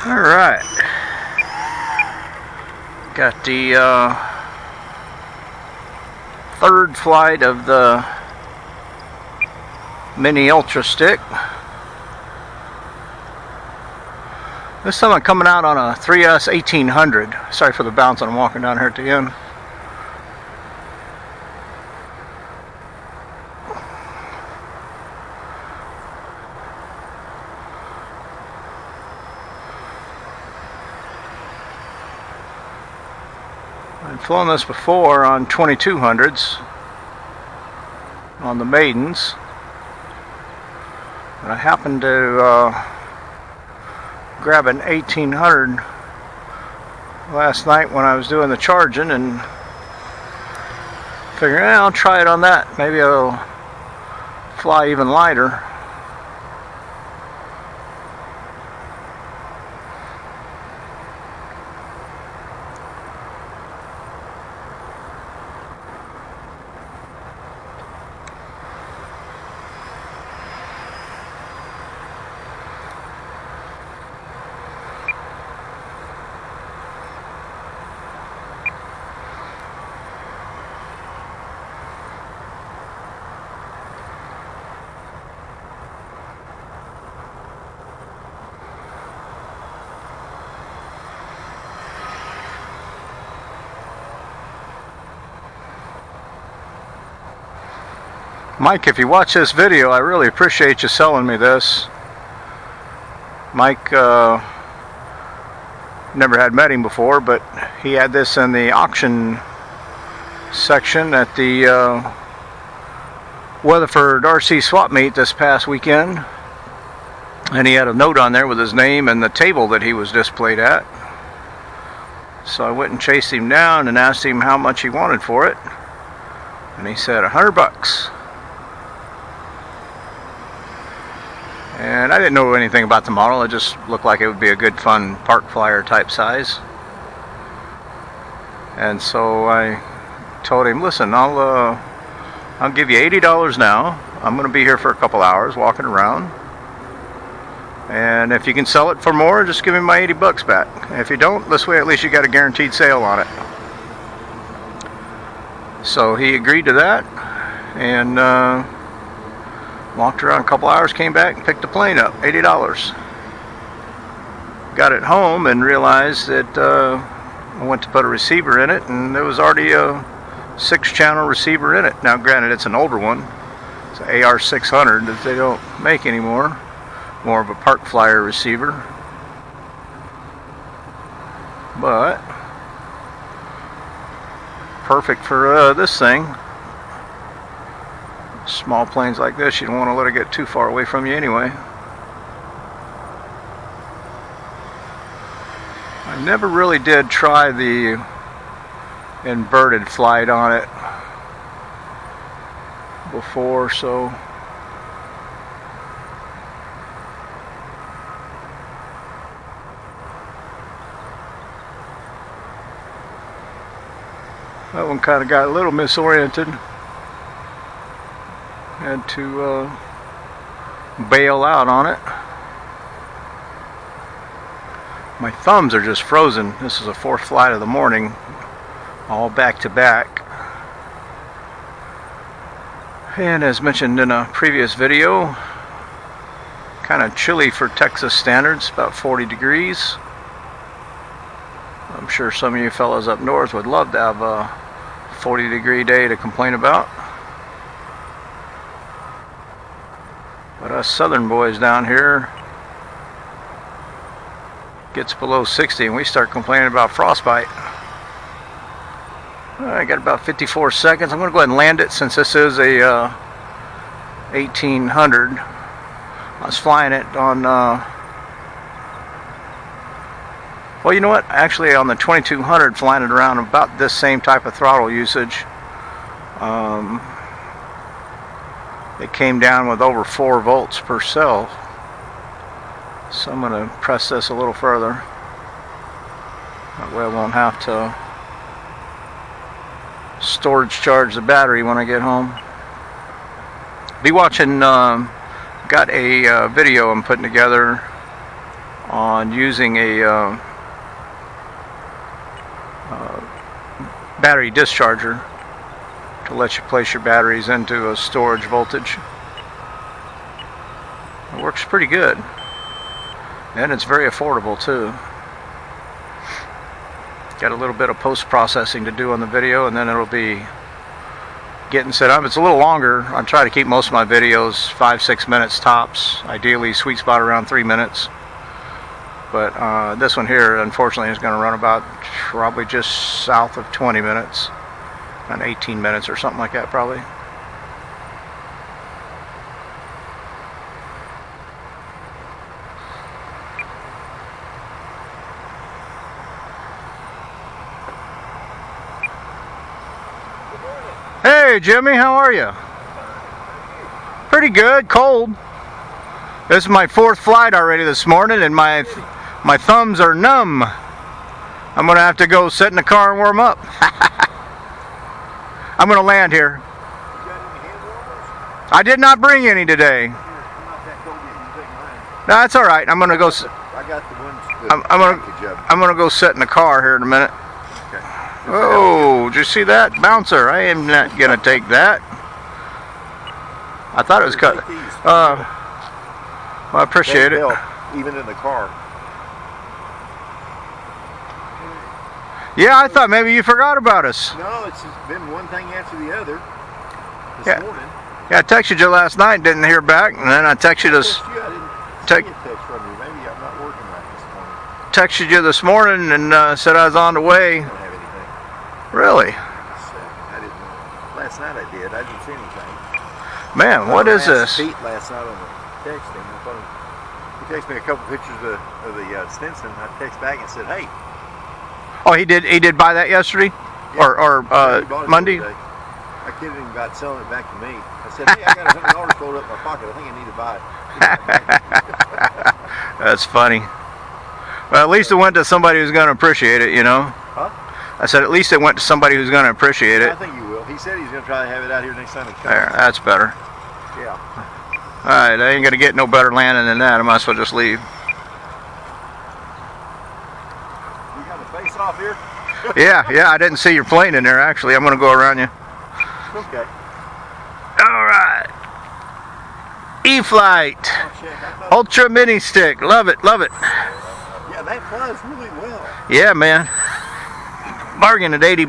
Alright, got the third flight of the Mini Ultra Stick. This time I'm coming out on a 3S 1800. Sorry for the bounce, I'm walking down here at the end. I've flown this before on 2200s on the maidens, and I happened to grab an 1800 last night when I was doing the charging, and figured, I'll try it on that. Maybe it'll fly even lighter. Mike, if you watch this video, I really appreciate you selling me this. Mike, never had met him before, but he had this in the auction section at the Weatherford RC swap meet this past weekend. And he had a note on there with his name and the table that he was displayed at. So I went and chased him down and asked him how much he wanted for it. And he said $100. And I didn't know anything about the model. It just looked like it would be a good, fun park flyer type size. And so I told him, listen, I'll give you $80 now. I'm going to be here for a couple hours walking around. And if you can sell it for more, just give me my $80 back. If you don't, this way at least you got a guaranteed sale on it. So he agreed to that, and walked around a couple hours, came back and picked the plane up, $80. Got it home and realized that I went to put a receiver in it, and there was already a 6-channel receiver in it. Now granted, it's an older one. It's an AR600 that they don't make anymore. More of a park flyer receiver. But perfect for this thing. Small planes like this, you don't want to let it get too far away from you anyway. I never really did try the inverted flight on it before, so that one kind of got a little misoriented. Had to bail out on it. My thumbs are just frozen. This is a 4th flight of the morning, all back to back. And as mentioned in a previous video, kind of chilly for Texas standards, about 40 degrees. I'm sure some of you fellas up north would love to have a 40-degree day to complain about. But us southern boys down here, gets below 60 and we start complaining about frostbite. I got about 54 seconds. I'm going to go ahead and land it since this is a 1800. I was flying it on, well, you know what? Actually, on the 2200, flying it around about this same type of throttle usage. It came down with over 4 volts per cell. So I'm going to press this a little further. That way I won't have to storage charge the battery when I get home. Be watching, got a video I'm putting together on using a battery discharger to let you place your batteries into a storage voltage. It works pretty good, and it's very affordable too. Got a little bit of post-processing to do on the video, and then it'll be getting set up. It's a little longer. I try to keep most of my videos 5-6 minutes tops. Ideally sweet spot around 3 minutes. But this one here, unfortunately, is going to run about probably just south of 20 minutes. Around 18 minutes or something like that, probably. Hey Jimmy, how are you? Pretty good, cold. This is my 4th flight already this morning, and my thumbs are numb. I'm gonna have to go sit in the car and warm up. I'm gonna land here. I did not bring any today. No, that's all right. I'm gonna go. I got the ones. I'm gonna go sit in the car here in a minute. Oh, did you see that? Bouncer. I am not going to take that. I thought it was cut. Well, I appreciate it. Even in the car. Yeah, I thought maybe you forgot about us. No, it's just been one thing after the other this morning. Yeah, I texted you last night, didn't hear back, and then I texted you this. I didn't see a text from you. Maybe I'm not working right this morning. Texted you this morning and said I was on the way. Really? I didn't. Last night I did. I didn't see anything. Man, what is this? Pete last night on the texting. I thought he texted me a couple pictures of the Stinson. I texted back and said, "Hey." Oh, he did. He did buy that yesterday, yeah, or Monday. I kidded him about selling it back to me. I said, "Hey, I got $100 folded up in my pocket. I think I need to buy it." That's funny. Well, at least it went to somebody who's going to appreciate it, you know. Huh? I said at least it went to somebody who's going to appreciate it. I think you will. He said he's going to try to have it out here next time he comes. There, that's better. Yeah. Alright, I ain't going to get no better landing than that. I might as well just leave. You got the face off here? Yeah, I didn't see your plane in there actually. I'm going to go around you. Okay. Alright. eFlite. Ultra MiniStick. Love it, love it. Yeah, that flies really well. Yeah, man. Bargain at $80.